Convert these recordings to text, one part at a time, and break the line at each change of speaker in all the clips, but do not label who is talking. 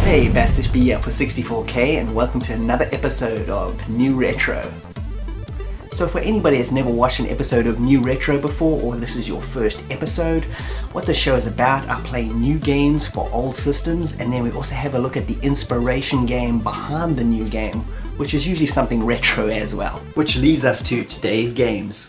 Hey, Bastish B here for 64K and welcome to another episode of New Retro. So for anybody that's never watched an episode of New Retro before, or this is your first episode, what the show is about, I play new games for old systems, and then we also have a look at the inspiration game behind the new game, which is usually something retro as well. Which leads us to today's games.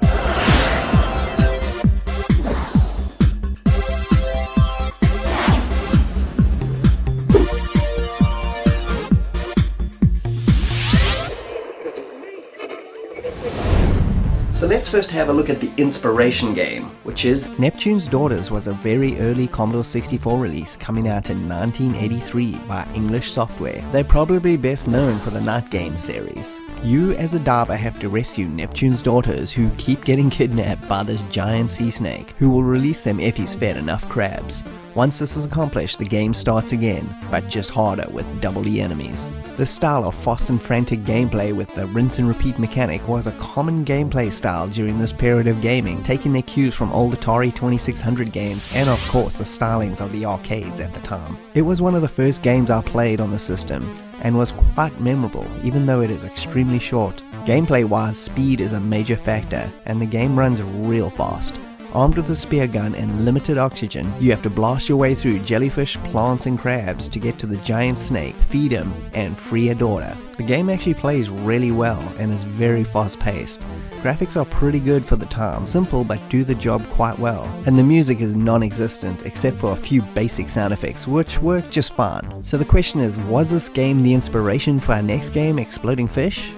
So let's first have a look at the inspiration game, which is Neptune's Daughters. Was a very early Commodore 64 release coming out in 1983 by English Software. They're probably best known for the Night Game series. You as a diver have to rescue Neptune's daughters who keep getting kidnapped by this giant sea snake, who will release them if he's fed enough crabs. Once this is accomplished, the game starts again, but just harder with double the enemies. This style of fast and frantic gameplay with the rinse and repeat mechanic was a common gameplay style during this period of gaming, taking their cues from old Atari 2600 games and of course the stylings of the arcades at the time. It was one of the first games I played on the system and was quite memorable even though it is extremely short. Gameplay wise, speed is a major factor and the game runs real fast. Armed with a spear gun and limited oxygen, you have to blast your way through jellyfish, plants and crabs to get to the giant snake, feed him, and free a daughter. The game actually plays really well and is very fast paced. Graphics are pretty good for the time, simple but do the job quite well. And the music is non-existent except for a few basic sound effects which work just fine. So the question is, was this game the inspiration for our next game, Exploding Fish?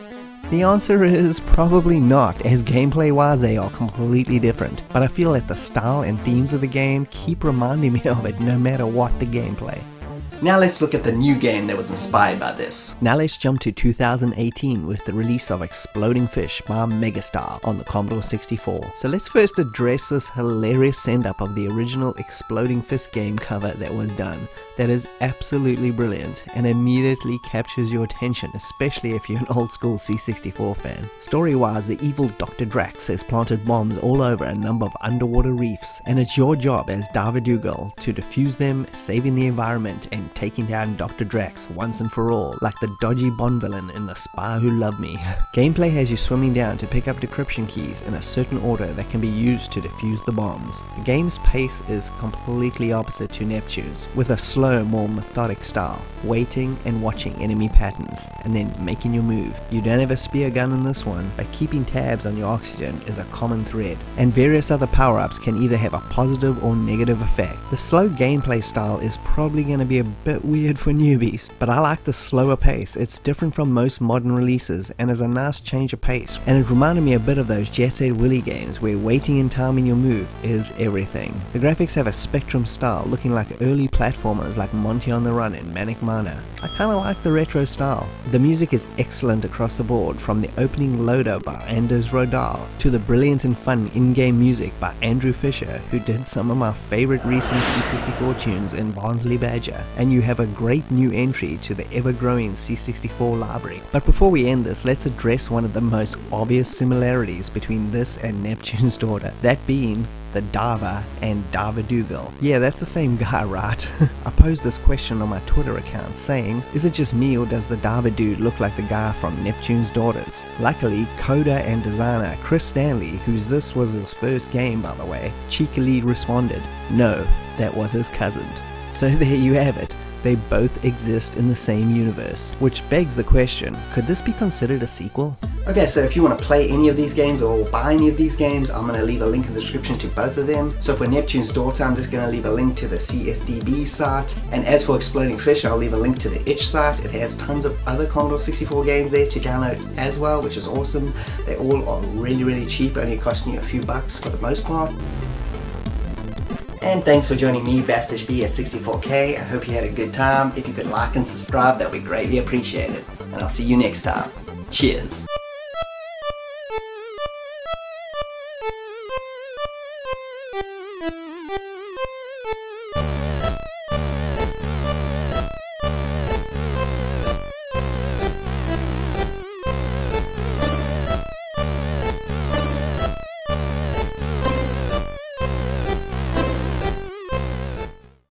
The answer is probably not, as gameplay wise they are completely different, but I feel that the style and themes of the game keep reminding me of it no matter what the gameplay. Now let's look at the new game that was inspired by this. Now let's jump to 2018 with the release of Exploding Fish by Megastyle on the Commodore 64. So let's first address this hilarious send-up of the original Exploding Fish game cover that was done. That is absolutely brilliant and immediately captures your attention, especially if you're an old school C64 fan. Story-wise, the evil Dr. Drax has planted bombs all over a number of underwater reefs, and it's your job as Diver Dougal to defuse them, saving the environment and taking down Dr. Drax once and for all, like the dodgy Bond villain in The Spy Who Loved Me. Gameplay has you swimming down to pick up decryption keys in a certain order that can be used to defuse the bombs. The game's pace is completely opposite to Neptune's, with a slow, more methodic style, waiting and watching enemy patterns, and then making your move. You don't have a spear gun in this one, but keeping tabs on your oxygen is a common thread, and various other power-ups can either have a positive or negative effect. The slow gameplay style is probably going to be a bit weird for newbies, but I like the slower pace. It's different from most modern releases and is a nice change of pace, and it reminded me a bit of those Jet Set Willy games where waiting and timing your move is everything. The graphics have a spectrum style looking like early platformers like Monty on the Run and Manic Miner. I kinda like the retro style. The music is excellent across the board, from the opening loader by Anders Rodal to the brilliant and fun in-game music by Andrew Fisher, who did some of my favorite recent C64 tunes in Barnsley Badger, and you have a great new entry to the ever-growing C64 library. But before we end this, let's address one of the most obvious similarities between this and Neptune's Daughter, that being the diver and Diver Dougal. Yeah, that's the same guy, right? I posed this question on my Twitter account saying, is it just me or does the diver dude look like the guy from Neptune's Daughters? Luckily, coder and designer Chris Stanley, whose this was his first game by the way, cheekily responded, no, that was his cousin. So there you have it. They both exist in the same universe, which begs the question, could this be considered a sequel? Okay, so if you want to play any of these games or buy any of these games, I'm going to leave a link in the description to both of them. So for Neptune's Daughter, I'm just going to leave a link to the CSDB site, and as for Exploding Fish, I'll leave a link to the itch site. It has tons of other Commodore 64 games there to download as well, which is awesome. They all are really cheap, only costing you a few bucks for the most part. And thanks for joining me, Bastish B at 64K. I hope you had a good time. If you could like and subscribe, that would be greatly appreciated. And I'll see you next time. Cheers!